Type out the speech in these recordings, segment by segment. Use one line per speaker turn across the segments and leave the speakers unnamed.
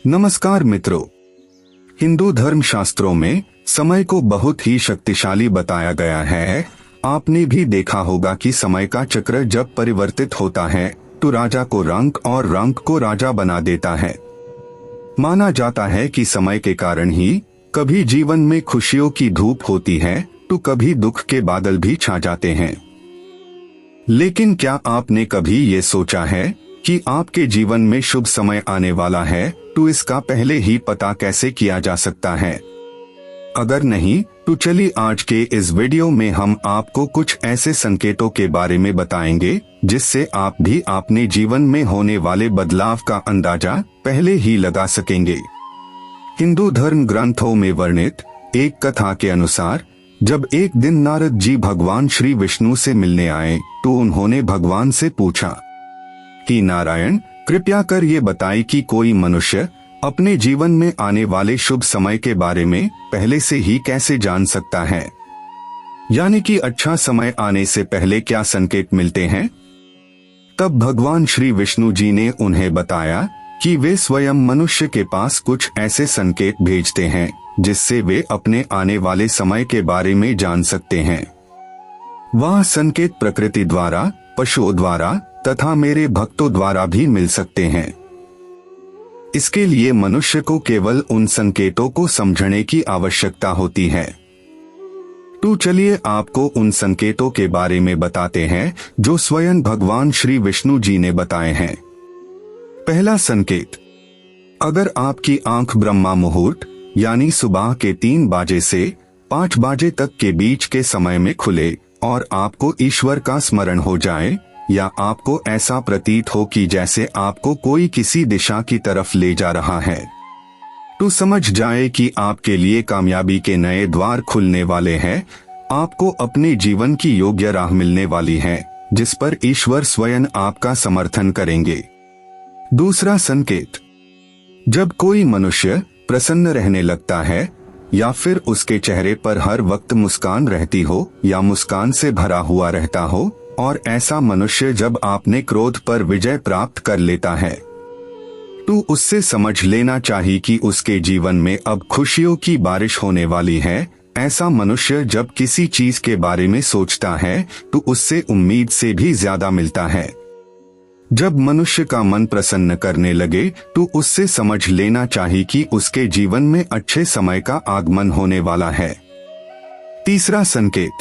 नमस्कार मित्रों, हिंदू धर्म शास्त्रों में समय को बहुत ही शक्तिशाली बताया गया है। आपने भी देखा होगा कि समय का चक्र जब परिवर्तित होता है तो राजा को रंक और रंक को राजा बना देता है। माना जाता है कि समय के कारण ही कभी जीवन में खुशियों की धूप होती है तो कभी दुख के बादल भी छा जाते हैं। लेकिन क्या आपने कभी ये सोचा है कि आपके जीवन में शुभ समय आने वाला है तो इसका पहले ही पता कैसे किया जा सकता है? अगर नहीं तो चलिए आज के इस वीडियो में हम आपको कुछ ऐसे संकेतों के बारे में बताएंगे जिससे आप भी अपने जीवन में होने वाले बदलाव का अंदाजा पहले ही लगा सकेंगे। हिंदू धर्म ग्रंथों में वर्णित एक कथा के अनुसार जब एक दिन नारद जी भगवान श्री विष्णु से मिलने आए तो उन्होंने भगवान से पूछा कि नारायण, कृपया कर ये बताएं कि कोई मनुष्य अपने जीवन में आने वाले शुभ समय के बारे में पहले से ही कैसे जान सकता है? यानी कि अच्छा समय आने से पहले क्या संकेत मिलते हैं? तब भगवान श्री विष्णु जी ने उन्हें बताया कि वे स्वयं मनुष्य के पास कुछ ऐसे संकेत भेजते हैं जिससे वे अपने आने वाले समय के बारे में जान सकते हैं। वह संकेत प्रकृति द्वारा, पशुओं द्वारा तथा मेरे भक्तों द्वारा भी मिल सकते हैं। इसके लिए मनुष्य को केवल उन संकेतों को समझने की आवश्यकता होती है। तो चलिए आपको उन संकेतों के बारे में बताते हैं जो स्वयं भगवान श्री विष्णु जी ने बताए हैं। पहला संकेत, अगर आपकी आंख ब्रह्मा मुहूर्त यानी सुबह के 3 बजे से 5 बजे तक के बीच के समय में खुले और आपको ईश्वर का स्मरण हो जाए या आपको ऐसा प्रतीत हो कि जैसे आपको कोई किसी दिशा की तरफ ले जा रहा है, तो समझ जाए कि आपके लिए कामयाबी के नए द्वार खुलने वाले हैं। आपको अपने जीवन की योग्य राह मिलने वाली है जिस पर ईश्वर स्वयं आपका समर्थन करेंगे। दूसरा संकेत, जब कोई मनुष्य प्रसन्न रहने लगता है या फिर उसके चेहरे पर हर वक्त मुस्कान रहती हो या मुस्कान से भरा हुआ रहता हो, और ऐसा मनुष्य जब आपने क्रोध पर विजय प्राप्त कर लेता है तो उससे समझ लेना चाहिए कि उसके जीवन में अब खुशियों की बारिश होने वाली है। ऐसा मनुष्य जब किसी चीज के बारे में सोचता है तो उससे उम्मीद से भी ज्यादा मिलता है। जब मनुष्य का मन प्रसन्न करने लगे तो उससे समझ लेना चाहिए कि उसके जीवन में अच्छे समय का आगमन होने वाला है। तीसरा संकेत,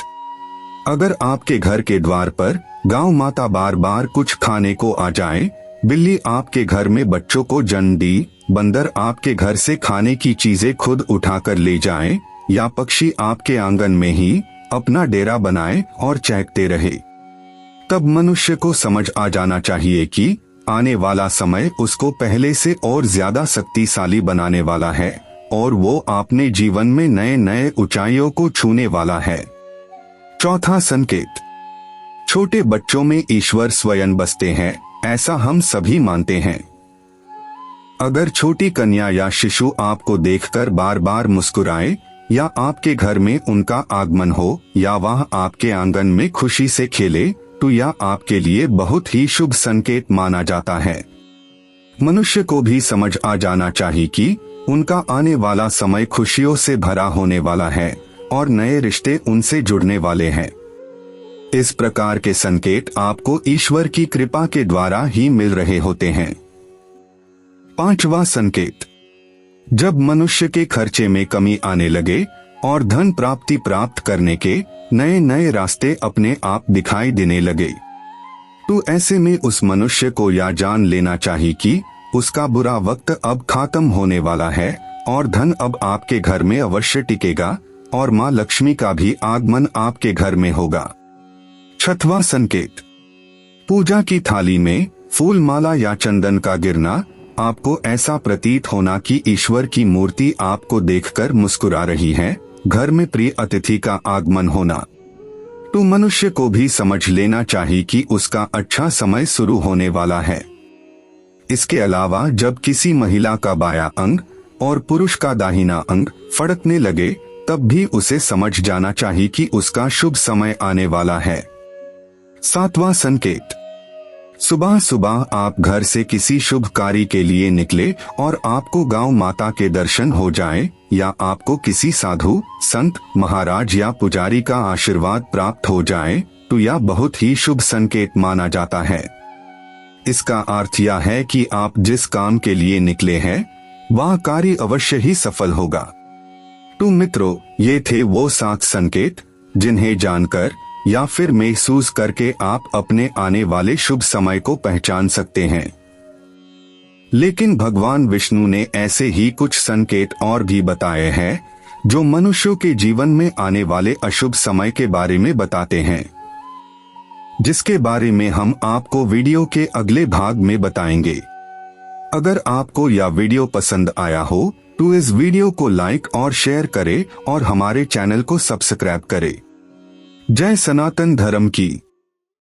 अगर आपके घर के द्वार पर गांव माता बार बार कुछ खाने को आ जाए, बिल्ली आपके घर में बच्चों को जन्म दी, बंदर आपके घर से खाने की चीजें खुद उठाकर ले जाए या पक्षी आपके आंगन में ही अपना डेरा बनाए और चहकते रहे, तब मनुष्य को समझ आ जाना चाहिए कि आने वाला समय उसको पहले से और ज्यादा शक्तिशाली बनाने वाला है और वो अपने जीवन में नए नए ऊंचाइयों को छूने वाला है। चौथा संकेत, छोटे बच्चों में ईश्वर स्वयं बसते हैं, ऐसा हम सभी मानते हैं। अगर छोटी कन्या या शिशु आपको देखकर बार बार मुस्कुराए या आपके घर में उनका आगमन हो या वह आपके आंगन में खुशी से खेले तो यह आपके लिए बहुत ही शुभ संकेत माना जाता है। मनुष्य को भी समझ आ जाना चाहिए कि उनका आने वाला समय खुशियों से भरा होने वाला है और नए रिश्ते उनसे जुड़ने वाले हैं। इस प्रकार के संकेत आपको ईश्वर की कृपा के द्वारा ही मिल रहे होते हैं। पांचवा संकेत, जब मनुष्य के खर्चे में कमी आने लगे और धन प्राप्ति प्राप्त करने के नए नए रास्ते अपने आप दिखाई देने लगे, तो ऐसे में उस मनुष्य को यह जान लेना चाहिए कि उसका बुरा वक्त अब खत्म होने वाला है और धन अब आपके घर में अवश्य टिकेगा और माँ लक्ष्मी का भी आगमन आपके घर में होगा। छठवां संकेत, पूजा की थाली में फूल माला या चंदन का गिरना, आपको ऐसा प्रतीत होना कि ईश्वर की मूर्ति आपको देखकर मुस्कुरा रही है, घर में प्रिय अतिथि का आगमन होना, तो मनुष्य को भी समझ लेना चाहिए कि उसका अच्छा समय शुरू होने वाला है। इसके अलावा जब किसी महिला का बायां अंग और पुरुष का दाहिना अंग फड़कने लगे तब भी उसे समझ जाना चाहिए कि उसका शुभ समय आने वाला है। सातवां संकेत, सुबह सुबह आप घर से किसी शुभ कार्य के लिए निकले और आपको गांव माता के दर्शन हो जाए या आपको किसी साधु, संत, महाराज या पुजारी का आशीर्वाद प्राप्त हो जाए तो यह बहुत ही शुभ संकेत माना जाता है। इसका अर्थ यह है कि आप जिस काम के लिए निकले हैं वह कार्य अवश्य ही सफल होगा। तो मित्रों, ये थे वो 7 संकेत जिन्हें जानकर या फिर महसूस करके आप अपने आने वाले शुभ समय को पहचान सकते हैं। लेकिन भगवान विष्णु ने ऐसे ही कुछ संकेत और भी बताए हैं जो मनुष्यों के जीवन में आने वाले अशुभ समय के बारे में बताते हैं, जिसके बारे में हम आपको वीडियो के अगले भाग में बताएंगे। अगर आपको यह वीडियो पसंद आया हो तो इस वीडियो को लाइक और शेयर करें और हमारे चैनल को सब्सक्राइब करें। जय सनातन धर्म की।